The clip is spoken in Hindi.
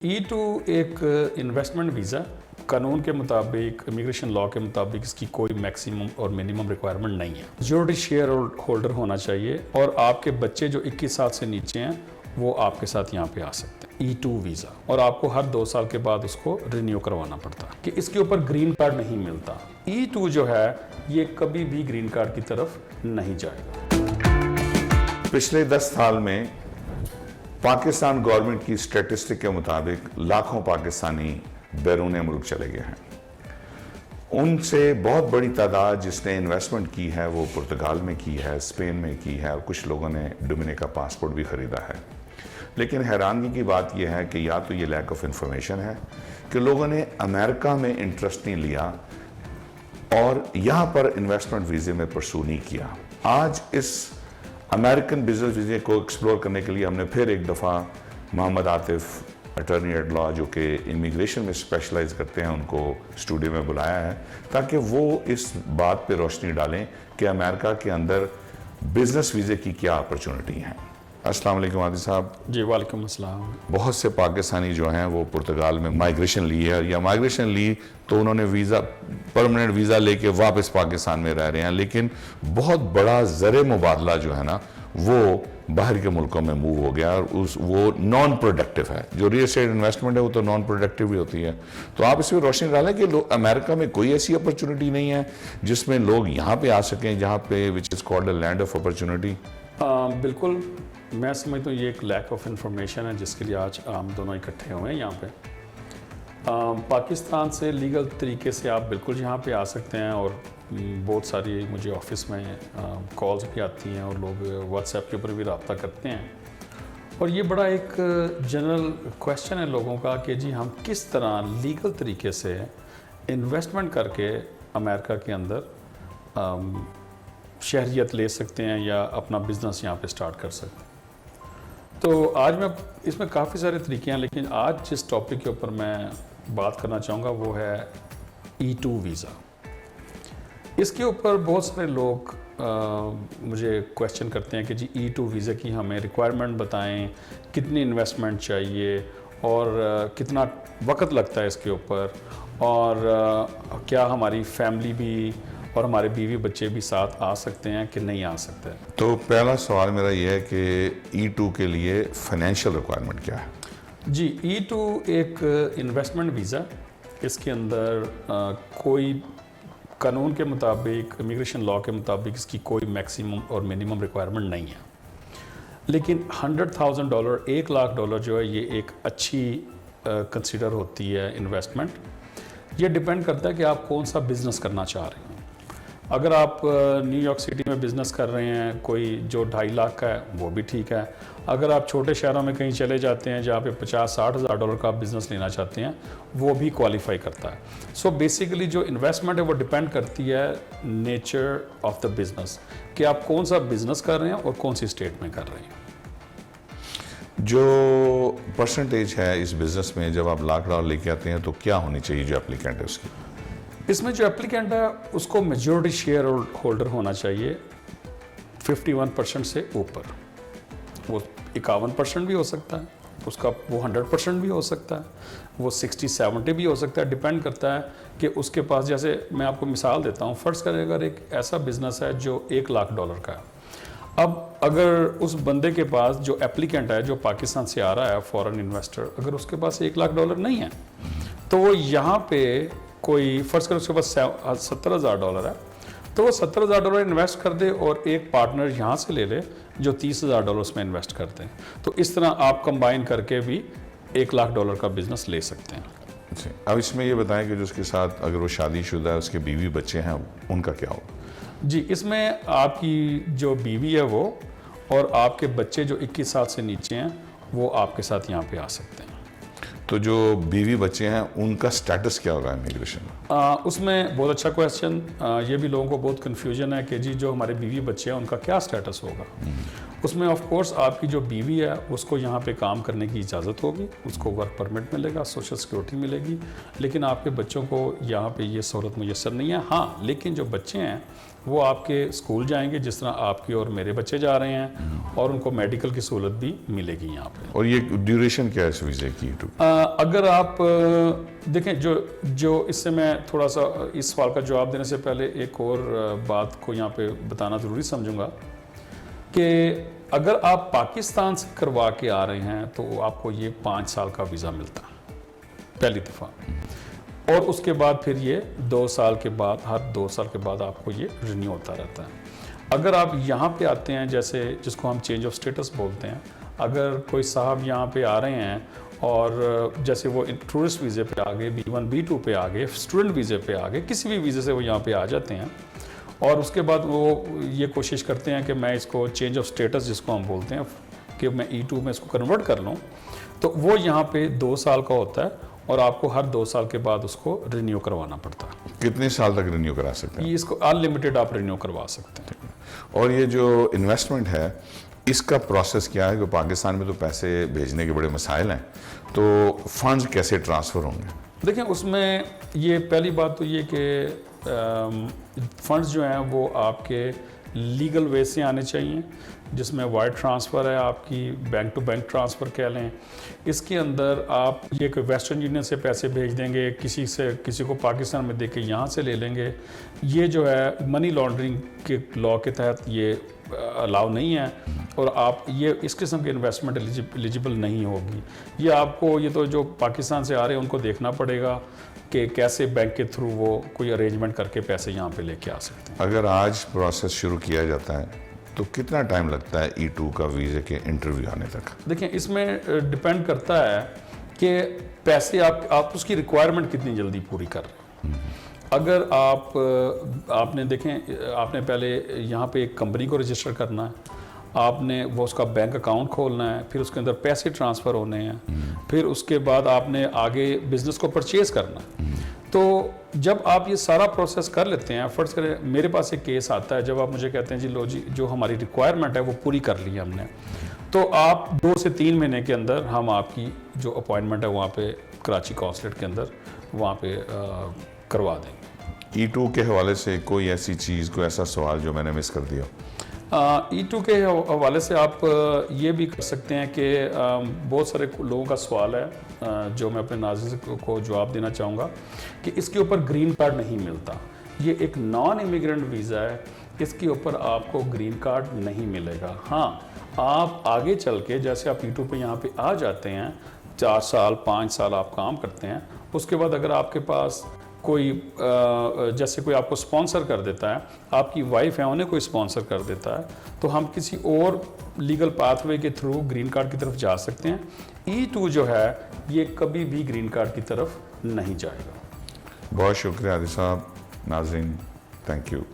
E2 एक इन्वेस्टमेंट वीज़ा कानून के मुताबिक, इमिग्रेशन लॉ के मुताबिक इसकी कोई मैक्सिमम और मिनिमम रिक्वायरमेंट नहीं है। मेजॉरिटी शेयर होल्डर होना चाहिए और आपके बच्चे जो 21 साल से नीचे हैं वो आपके साथ यहाँ पे आ सकते हैं। E2 वीज़ा, और आपको हर 2 साल के बाद उसको रिन्यू करवाना पड़ता है कि इसके ऊपर ग्रीन कार्ड नहीं मिलता। E2 जो है ये कभी भी ग्रीन कार्ड की तरफ नहीं जाएगा। पिछले 10 साल में पाकिस्तान गवर्नमेंट की स्टैटिस्टिक के मुताबिक लाखों पाकिस्तानी बैरून मुल्क चले गए हैं। उनसे बहुत बड़ी तादाद जिसने इन्वेस्टमेंट की है वो पुर्तगाल में की है, स्पेन में की है और कुछ लोगों ने डोमिनिका पासपोर्ट भी ख़रीदा है। लेकिन हैरानगी की बात यह है कि या तो ये लैक ऑफ इंफॉर्मेशन है कि लोगों ने अमेरिका में इंटरेस्ट नहीं लिया और यहाँ पर इन्वेस्टमेंट वीज़े में परसू नहीं किया। आज इस अमेरिकन बिजनेस वीज़े को एक्सप्लोर करने के लिए हमने फिर एक दफ़ा Mohammad Atif attorney at law जो कि इमिग्रेशन में स्पेशलाइज करते हैं उनको स्टूडियो में बुलाया है ताकि वो इस बात पे रोशनी डालें कि अमेरिका के अंदर बिजनेस वीज़े की क्या अपॉर्चुनिटी हैं। अस्सलाम वालेकुम आदिल साहब। जी वालेकुम अस्सलाम। बहुत से पाकिस्तानी जो हैं वो पुर्तगाल में माइग्रेशन ली है या माइग्रेशन ली तो उन्होंने वीज़ा परमानेंट वीज़ा लेके वापस पाकिस्तान में रह रहे हैं, लेकिन बहुत बड़ा ज़र मुबादला जो है ना वो बाहर के मुल्कों में मूव हो गया और वो नॉन प्रोडक्टिव है। जो रियल एस्टेट इन्वेस्टमेंट है वो तो नॉन प्रोडक्टिव भी होती है। तो आप इसमें रोशनी डालें कि अमेरिका में कोई ऐसी अपॉर्चुनिटी नहीं है जिसमें लोग यहाँ पे आ सकें, जहाँ पे which is called a land of opportunity. बिल्कुल, मैं समझता हूँ ये एक लैक ऑफ इंफॉर्मेशन है जिसके लिए आज हम दोनों इकट्ठे हुए हैं यहाँ पे। पाकिस्तान से लीगल तरीके से आप बिल्कुल यहाँ पे आ सकते हैं और बहुत सारी मुझे ऑफिस में कॉल्स भी आती हैं और लोग व्हाट्सएप के ऊपर भी रब्ता करते हैं। और ये बड़ा एक जनरल क्वेश्चन है लोगों का कि जी हम किस तरह लीगल तरीके से इन्वेस्टमेंट करके अमेरिका के अंदर शहरियत ले सकते हैं या अपना बिज़नेस यहाँ पे स्टार्ट कर सकते हैं। तो आज मैं इसमें काफ़ी सारे तरीके हैं, लेकिन आज जिस टॉपिक के ऊपर मैं बात करना चाहूँगा वो है E2 वीज़ा। इसके ऊपर बहुत सारे लोग मुझे क्वेश्चन करते हैं कि जी E2 वीज़ा की हमें रिक्वायरमेंट बताएं, कितनी इन्वेस्टमेंट चाहिए और कितना वक्त लगता है इसके ऊपर, और क्या हमारी फैमिली भी और हमारे बीवी बच्चे भी साथ आ सकते हैं कि नहीं आ सकते। तो पहला सवाल मेरा यह है कि E2 के लिए फाइनेंशियल रिक्वायरमेंट क्या है? जी, E2 एक इन्वेस्टमेंट वीज़ा, इसके अंदर कोई कानून के मुताबिक, इमिग्रेशन लॉ के मुताबिक इसकी कोई मैक्सिमम और मिनिमम रिक्वायरमेंट नहीं है। लेकिन $100,000, $1,00,000 जो है ये एक अच्छी कंसिडर होती है इन्वेस्टमेंट। ये डिपेंड करता है कि आप कौन सा बिज़नेस करना चाह रहे हैं। अगर आप न्यूयॉर्क सिटी में बिज़नेस कर रहे हैं कोई जो 2.5 लाख का है वो भी ठीक है। अगर आप छोटे शहरों में कहीं चले जाते हैं जहाँ पे $50,000-60,000 हज़ार का बिज़नेस लेना चाहते हैं वो भी क्वालिफाई करता है। सो बेसिकली जो इन्वेस्टमेंट है वो डिपेंड करती है नेचर ऑफ द बिज़नेस कि आप कौन सा बिज़नेस कर रहे हैं और कौन सी स्टेट में कर रहे हैं। जो परसेंटेज है इस बिज़नेस में जब आप $1,00,000 लेके आते हैं तो क्या होनी चाहिए जो एप्लीकेंट है उसकी? इसमें जो एप्लीकेंट है उसको मेजॉरिटी शेयर होल्डर होना चाहिए 51% से ऊपर। वो 51% भी हो सकता है, उसका वो 100% भी हो सकता है, वो 60-70 भी हो सकता है। डिपेंड करता है कि उसके पास, जैसे मैं आपको मिसाल देता हूँ, फ़र्ज़ करें अगर एक ऐसा बिज़नेस है जो $1,00,000 का है। अब अगर उस बंदे के पास जो एप्लीकेंट है जो पाकिस्तान से आ रहा है फॉरेन इन्वेस्टर, अगर उसके पास $1,00,000 नहीं है तो वो यहाँ पे कोई फ़र्ज़ करें उसके पास $70,000 है तो वो $70,000 इन्वेस्ट कर दे और एक पार्टनर यहाँ से ले ले जो $30,000 उसमें इन्वेस्ट करते हैं। तो इस तरह आप कंबाइन करके भी $1,00,000 का बिज़नेस ले सकते हैं। अच्छा, अब इसमें ये बताएं कि जो उसके साथ अगर वो शादीशुदा है, उसके बीवी बच्चे हैं, उनका क्या होगा? जी, इसमें आपकी जो बीवी है वो और आपके बच्चे जो 21 साल से नीचे हैं वो आपके साथ यहाँ पे आ सकते हैं। तो जो बीवी बच्चे हैं उनका स्टेटस क्या होगा इमिग्रेशन में? उसमें बहुत अच्छा क्वेश्चन। ये भी लोगों को बहुत कन्फ्यूजन है कि जी जो हमारे बीवी बच्चे हैं उनका क्या स्टेटस होगा। उसमें ऑफ कोर्स आपकी जो बीवी है उसको यहाँ पे काम करने की इजाज़त होगी, उसको वर्क परमिट मिलेगा, सोशल सिक्योरिटी मिलेगी, लेकिन आपके बच्चों को यहाँ पे ये सहूलत मुयसर नहीं है। हाँ, लेकिन जो बच्चे हैं वो आपके स्कूल जाएंगे जिस तरह आपकी और मेरे बच्चे जा रहे हैं, और उनको मेडिकल की सहूलत भी मिलेगी यहाँ पे। और ये ड्यूरेशन क्या है इस वीज़े की? अगर आप देखें, जो इससे मैं थोड़ा सा इस सवाल का जवाब देने से पहले एक और बात को यहाँ पे बताना ज़रूरी समझूंगा कि अगर आप पाकिस्तान से करवा के आ रहे हैं तो आपको ये 5 साल का वीज़ा मिलता है पहली दफ़ा, और उसके बाद फिर ये 2 साल के बाद, हर 2 साल के बाद आपको ये रिन्यू होता रहता है। अगर आप यहाँ पे आते हैं, जैसे जिसको हम चेंज ऑफ स्टेटस बोलते हैं, अगर कोई साहब यहाँ पे आ रहे हैं और जैसे वो टूरिस्ट वीज़े पे आ गए, B1 B2 पे आ गए, स्टूडेंट वीज़े पे आ गए, किसी भी वीज़े से वो यहाँ पे आ जाते हैं, और उसके बाद वो ये कोशिश करते हैं कि मैं इसको चेंज ऑफ स्टेटस जिसको हम बोलते हैं कि मैं E2 में इसको कन्वर्ट कर लूँ, तो वो यहाँ पे 2 साल का होता है और आपको हर 2 साल के बाद उसको रिन्यू करवाना पड़ता है। कितने साल तक रिन्यू करा सकते हैं? ये इसको अनलिमिटेड आप रिन्यू करवा सकते हैं। और ये जो इन्वेस्टमेंट है इसका प्रोसेस क्या है? कि पाकिस्तान में तो पैसे भेजने के बड़े मसाइल हैं, तो फंड्स कैसे ट्रांसफ़र होंगे? देखिए, उसमें ये पहली बात तो ये कि फंड्स जो हैं वो आपके लीगल वे से आने चाहिए, जिसमें वायर ट्रांसफ़र है, आपकी बैंक टू बैंक ट्रांसफ़र कह लें। इसके अंदर आप ये कि वेस्टर्न यूनियन से पैसे भेज देंगे, किसी को पाकिस्तान में देके यहाँ से ले लेंगे, ये जो है मनी लॉन्ड्रिंग के लॉ के तहत ये अलाउ नहीं है, और आप ये इस किस्म की इन्वेस्टमेंट एलिजिबल नहीं होगी। ये आपको, ये तो जो पाकिस्तान से आ रहे हैं उनको देखना पड़ेगा कि कैसे बैंक के थ्रू वो कोई अरेंजमेंट करके पैसे यहाँ पे लेके आ सकते हैं। अगर आज प्रोसेस शुरू किया जाता है तो कितना टाइम लगता है E2 का वीज़े के इंटरव्यू आने तक? देखिए, इसमें डिपेंड करता है कि पैसे आप उसकी रिक्वायरमेंट कितनी जल्दी पूरी कर रहे हैं। अगर आपने देखें, आपने पहले यहाँ पे एक कंपनी को रजिस्टर करना है, आपने वो उसका बैंक अकाउंट खोलना है, फिर उसके अंदर पैसे ट्रांसफ़र होने हैं, फिर उसके बाद आपने आगे बिज़नेस को परचेज़ करना है। तो जब आप ये सारा प्रोसेस कर लेते हैं, फ़र्ज़ करें मेरे पास एक केस आता है, जब आप मुझे कहते हैं जी लो जी जो हमारी रिक्वायरमेंट है वो पूरी कर ली हमने, तो आप 2 से 3 महीने के अंदर हम आपकी जो अपॉइंटमेंट है वहाँ पे कराची कॉन्सुलेट के अंदर वहाँ पे करवा देंगे। E2 के हवाले से कोई ऐसी चीज़, कोई ऐसा सवाल जो मैंने मिस कर दिया? E2 के हवाले से आप ये भी कर सकते हैं कि बहुत सारे लोगों का सवाल है जो मैं अपने नाज़रीन को जवाब देना चाहूँगा कि इसके ऊपर ग्रीन कार्ड नहीं मिलता। ये एक नॉन इमिग्रेंट वीज़ा है, इसके ऊपर आपको ग्रीन कार्ड नहीं मिलेगा। हाँ, आप आगे चल के जैसे आप E2 पे यहाँ पे आ जाते हैं, 4 साल 5 साल आप काम करते हैं, उसके बाद अगर आपके पास कोई जैसे कोई आपको स्पॉन्सर कर देता है, आपकी वाइफ है उन्हें कोई स्पॉन्सर कर देता है, तो हम किसी और लीगल पाथवे के थ्रू ग्रीन कार्ड की तरफ जा सकते हैं। E2 जो है ये कभी भी ग्रीन कार्ड की तरफ नहीं जाएगा। बहुत शुक्रिया आदिल साहब। नाज़रीन, थैंक यू।